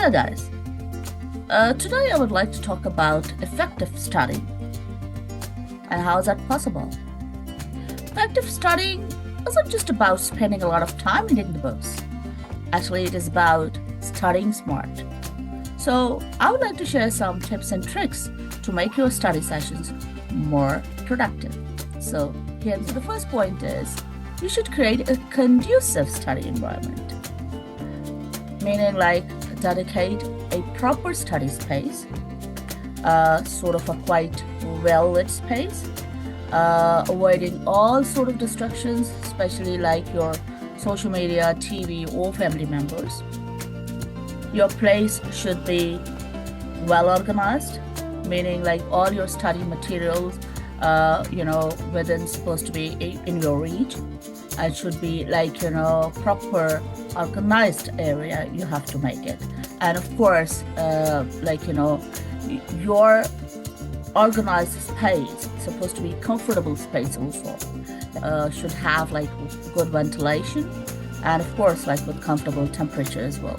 Hello guys. Today I would like to talk about effective studying and how is that possible. Effective studying isn't just about spending a lot of time reading the books. Actually, it is about studying smart. So I would like to share some tips and tricks to make your study sessions more productive. So here's the first point is you should create a conducive study environment. Meaning like dedicate a proper study space, sort of a quite well-lit space, avoiding all sort of distractions, especially like your social media, TV, or family members. Your place should be well organized, meaning like all your study materials, within supposed to be in your reach. It should be like, proper organized area, you have to make it. And of course, your organized space, supposed to be comfortable space also, should have like good ventilation and of course like with comfortable temperature as well.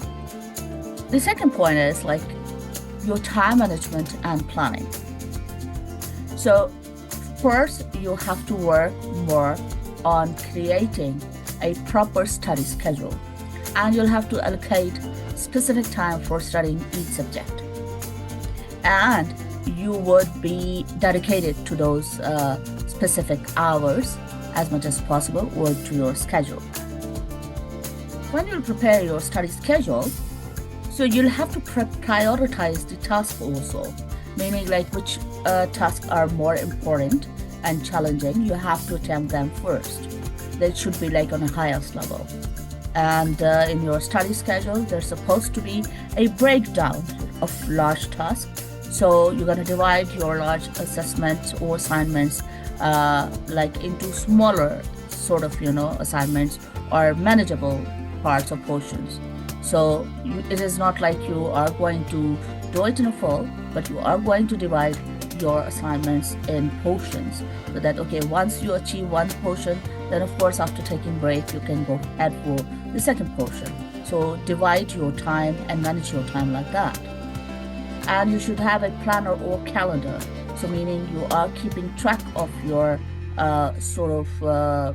The second point is like your time management and planning. So first, you have to work more on creating a proper study schedule, and you'll have to allocate specific time for studying each subject, and you would be dedicated to those specific hours as much as possible or to your schedule. When you'll prepare your study schedule, so you'll have to prioritize the tasks also, meaning like which tasks are more important and challenging, you have to attempt them first. They should be like on a highest level. And in your study schedule, there's supposed to be a breakdown of large tasks. So you're going to divide your large assessments or assignments like into smaller sort of, assignments or manageable parts or portions. So it is not like you are going to do it in a full, but you are going to divide your assignments in portions, so that once you achieve one portion, then of course after taking break you can go ahead for the second portion. So divide your time and manage your time like that. And you should have a planner or calendar, so meaning you are keeping track of your your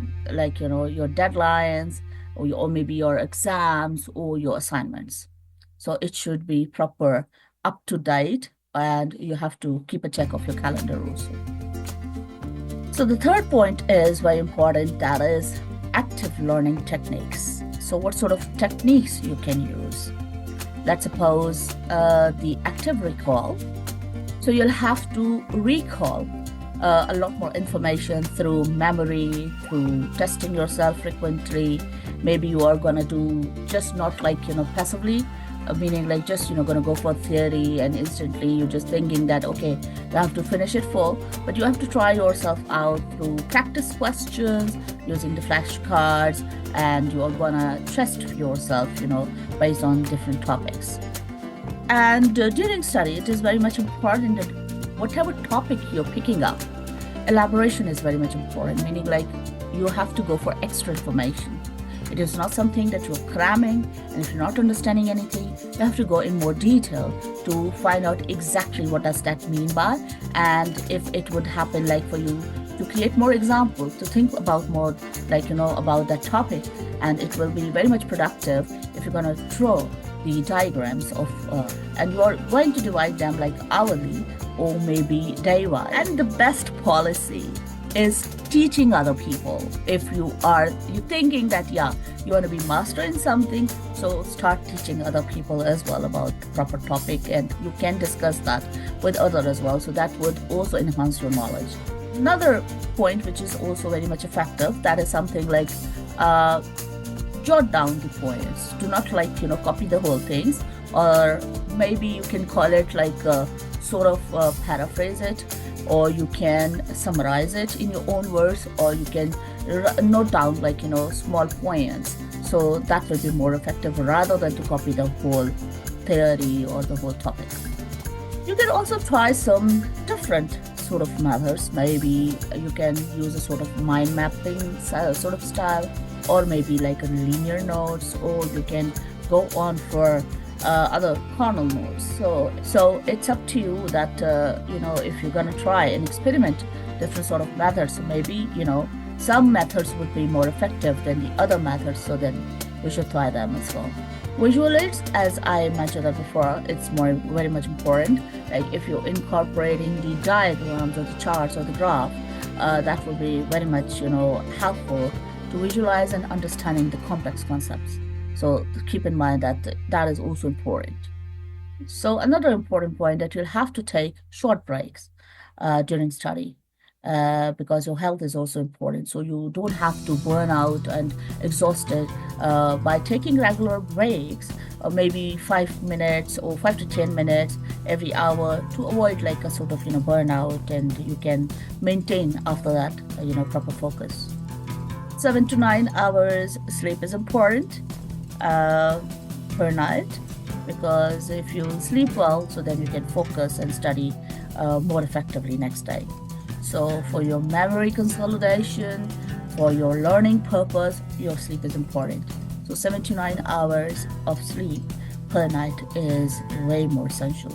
deadlines or maybe your exams or your assignments. So it should be proper, up to date, and you have to keep a check of your calendar also. So the third point is very important, that is active learning techniques. So what sort of techniques you can use? Let's suppose the active recall. So you'll have to recall a lot more information through memory, through testing yourself frequently. Maybe you are gonna do just not like passively, meaning like just gonna go for theory and instantly you're just thinking that you have to finish it full, but you have to try yourself out through practice questions using the flashcards, and you're gonna test yourself based on different topics. And during study, it is very much important that whatever topic you're picking up, elaboration is very much important, meaning like you have to go for extra information. It is not something that you're cramming, and if you're not understanding anything, you have to go in more detail to find out exactly what does that mean by, and if it would happen like for you to create more examples, to think about more like about that topic, and it will be very much productive if you're going to draw the diagrams of and you are going to divide them like hourly or maybe day-wise. And the best policy is teaching other people. If you're thinking that you want to be master in something, so start teaching other people as well about the proper topic, and you can discuss that with others as well, so that would also enhance your knowledge. Another point which is also very much effective, that is something like jot down the points. Do not like copy the whole things, or maybe you can call it like sort of paraphrase it, or you can summarize it in your own words, or you can note down like small points, so that will be more effective rather than to copy the whole theory or the whole topic. You can also try some different sort of methods. Maybe you can use a sort of mind mapping sort of style, or maybe like a linear notes, or you can go on for other cornell notes. So it's up to you that if you're gonna try and experiment different sort of methods, so maybe some methods would be more effective than the other methods. So then we should try them as well. Visual aids, as I mentioned that before, it's very much important. Like if you're incorporating the diagrams or the charts or the graph, that will be very much helpful to visualize and understanding the complex concepts. So keep in mind that that is also important. So another important point that you'll have to take short breaks during study because your health is also important. So you don't have to burn out and exhausted by taking regular breaks, maybe 5 minutes or 5 to 10 minutes every hour to avoid like a sort of burnout, and you can maintain after that proper focus. 7 to 9 hours sleep is important per night, because if you sleep well, so then you can focus and study more effectively next day. So for your memory consolidation, for your learning purpose, your sleep is important. So 7 to 9 hours of sleep per night is way more essential.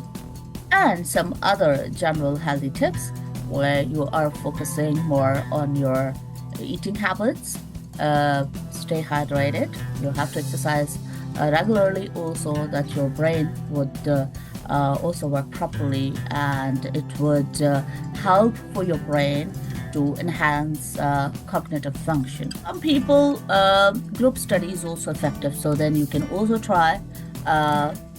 And some other general healthy tips where you are focusing more on your eating habits. Stay hydrated. You have to exercise regularly also, that your brain would also work properly, and it would help for your brain to enhance cognitive function. Some people, group study is also effective, so then you can also try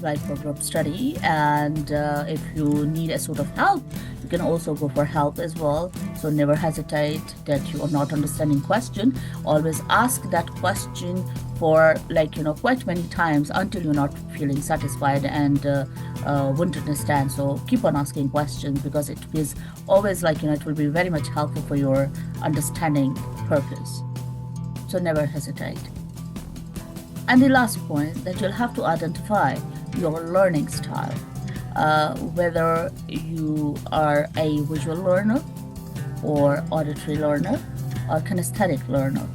like for group study, and if you need a sort of help, you can also go for help as well. So never hesitate that you are not understanding question. Always ask that question for quite many times until you're not feeling satisfied and won't understand. So keep on asking questions, because it is always it will be very much helpful for your understanding purpose. So never hesitate. And the last point, that you'll have to identify your learning style, whether you are a visual learner or auditory learner or kinesthetic learner.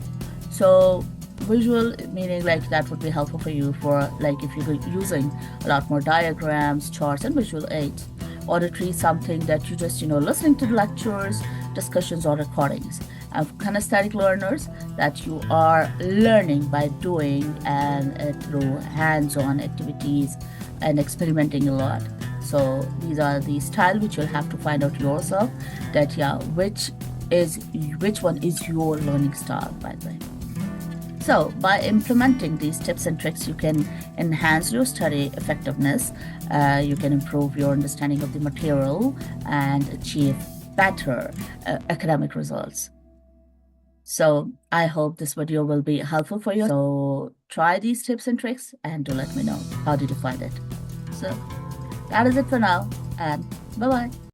So visual meaning that would be helpful for you for if you're using a lot more diagrams, charts, and visual aids. Auditory, something that you just listening to the lectures, discussions, or recordings. And kinesthetic learners, that you are learning by doing and through hands-on activities and experimenting a lot. So these are the style which you'll have to find out yourself, that which one is your learning style, by the way. So by implementing these tips and tricks, you can enhance your study effectiveness, you can improve your understanding of the material, and achieve better academic results. So I hope this video will be helpful for you. So try these tips and tricks and do let me know how did you find it. So that is it for now, and bye-bye.